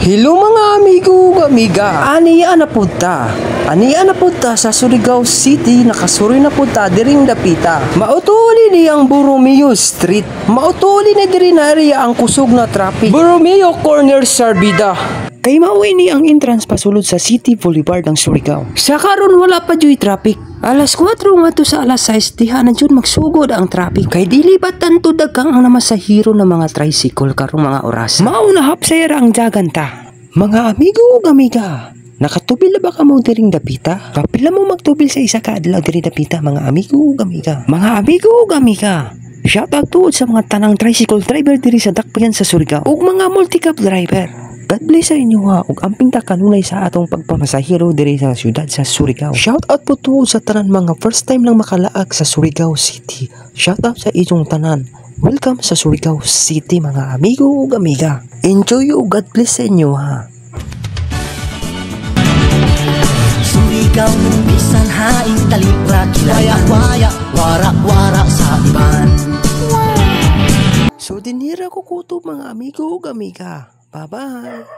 Hello mga amigo, amiga. Aniya na punta sa Surigao City, nakasuri na punta diring dapita. Mautuli ni ang Borromeo Street. Mautuli ni diri na area ang kusog na traffic. Borromeo Corner Sarbida. Kay mauwi ni ang entrance pasulod sa City Boulevard ng Surigao. Sa karon wala pa dyo'y traffic. Alas 4 nga to sa alas 6 diha na dyan magsugod ang traffic. Kay dili ba tanto dagang ang namasahiro ng mga tricycle karong mga oras. Mauna hapsayra ang jaganta. Mga amigo ug amiga, nakatubil na ba ka mo diring dapita? Kapila mo magtubil sa isa ka adlaw diri dapita mga amigo ug amiga. Mga amigo ug amiga, shout out to sa mga tanang tricycle driver diri sa dakbayan sa Surigao ug mga multi-cab driver. God bless sa inyo ha, ug amping ta kanunay sa atong pagpamasahiro diri sa syudad sa Surigao. Shout out po to sa tanan mga first time lang makalaag sa Surigao City. Shout out sa inyong tanan. Welcome sa Surigao City mga amigo ug amiga. Enjoy ug God bless sa inyo ha. Surigao bisan haing talipra kilaya-waya wara-wara sa iban. So dinira ko kutob mga amigo ug amiga. Bye-bye.